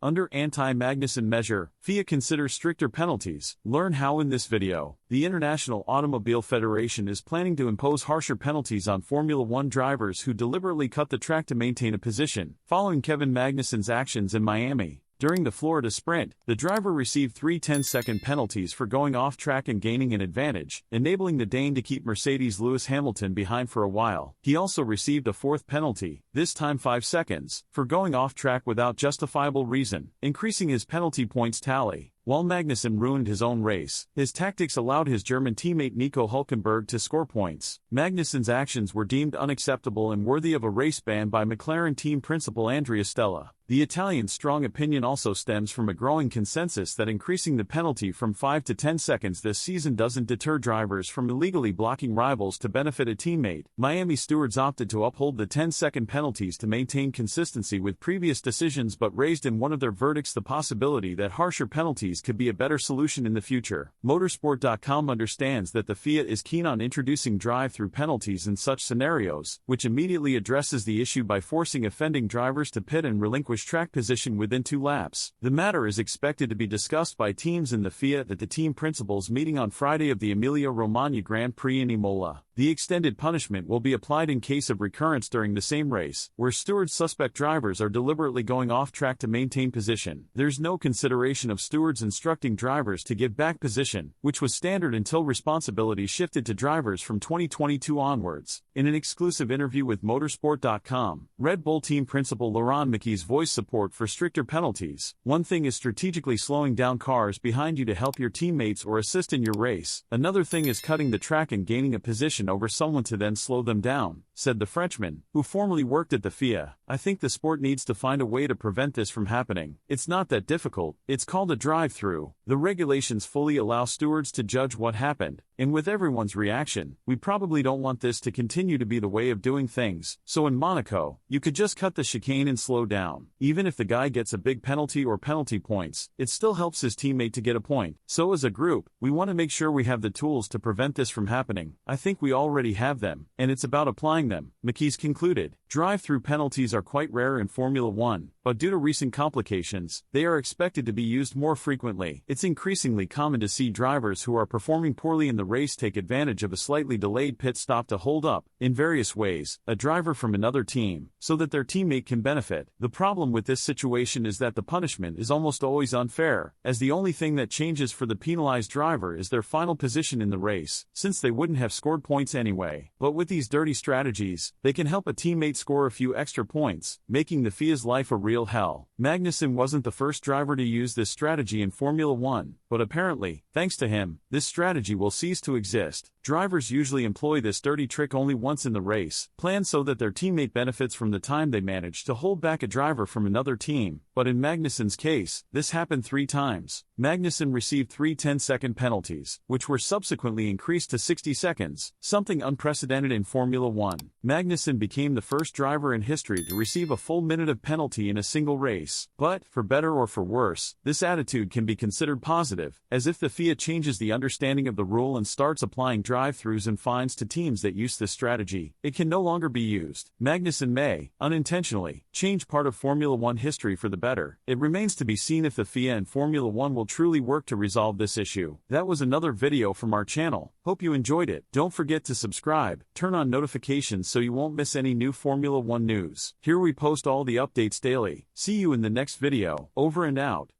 Under Anti-Magnussen Measure, FIA considers stricter penalties. Learn how in this video. The International Automobile Federation is planning to impose harsher penalties on Formula One drivers who deliberately cut the track to maintain a position, following Kevin Magnussen's actions in Miami. During the Florida Sprint, the driver received 3 10-second penalties for going off track and gaining an advantage, enabling the Dane to keep Mercedes' Lewis Hamilton behind for a while. He also received a 4th penalty, this time 5 seconds, for going off track without justifiable reason, increasing his penalty points tally. While Magnussen ruined his own race, his tactics allowed his German teammate Nico Hülkenberg to score points. Magnussen's actions were deemed unacceptable and worthy of a race ban by McLaren team principal Andrea Stella. The Italian's strong opinion also stems from a growing consensus that increasing the penalty from 5 to 10 seconds this season doesn't deter drivers from illegally blocking rivals to benefit a teammate. Miami stewards opted to uphold the 10-second penalties to maintain consistency with previous decisions, but raised in one of their verdicts the possibility that harsher penalties could be a better solution in the future. Motorsport.com understands that the FIA is keen on introducing drive-through penalties in such scenarios, which immediately addresses the issue by forcing offending drivers to pit and relinquish track position within 2 laps. The matter is expected to be discussed by teams in the FIA at the team principals meeting on Friday of the Emilia-Romagna Grand Prix in Imola. The extended punishment will be applied in case of recurrence during the same race, where stewards suspect drivers are deliberately going off track to maintain position. There's no consideration of stewards instructing drivers to give back position, which was standard until responsibility shifted to drivers from 2022 onwards. In an exclusive interview with Motorsport.com, Red Bull team principal Laurent Mekies voiced support for stricter penalties. One thing is strategically slowing down cars behind you to help your teammates or assist in your race. Another thing is cutting the track and gaining a position over someone to then slow them down, said the Frenchman, who formerly worked at the FIA. I think the sport needs to find a way to prevent this from happening. It's not that difficult, it's called a drive-through. The regulations fully allow stewards to judge what happened, and with everyone's reaction, we probably don't want this to continue to be the way of doing things. So in Monaco, you could just cut the chicane and slow down. Even if the guy gets a big penalty or penalty points, it still helps his teammate to get a point. So as a group, we want to make sure we have the tools to prevent this from happening. I think we already have them, and it's about applying them, Mekies concluded. Drive-through penalties are quite rare in Formula One, but due to recent complications, they are expected to be used more frequently. It's increasingly common to see drivers who are performing poorly in the race take advantage of a slightly delayed pit stop to hold up, in various ways, a driver from another team, so that their teammate can benefit. The problem with this situation is that the punishment is almost always unfair, as the only thing that changes for the penalized driver is their final position in the race, since they wouldn't have scored points anyway. But with these dirty strategies, they can help a teammate score a few extra points, making the FIA's life a real hell. Magnussen wasn't the first driver to use this strategy in Formula One, but apparently, thanks to him, this strategy will cease to exist. Drivers usually employ this dirty trick only once in the race, planned so that their teammate benefits from the time they manage to hold back a driver from another team, but in Magnussen's case, this happened 3 times. Magnussen received 3 10-second penalties, which were subsequently increased to 60 seconds, something unprecedented in Formula One. Magnussen became the first driver in history to receive a full minute of penalty in a single race. But, for better or for worse, this attitude can be considered positive, as if the FIA changes the understanding of the rule and starts applying drive-throughs and fines to teams that use this strategy, it can no longer be used. Magnussen may, unintentionally, change part of Formula One history for the better. It remains to be seen if the FIA and Formula One will truly work to resolve this issue. That was another video from our channel. Hope you enjoyed it. Don't forget to subscribe, turn on notifications so you won't miss any new Formula One news. Here we post all the updates daily. See you in the next video. Over and out.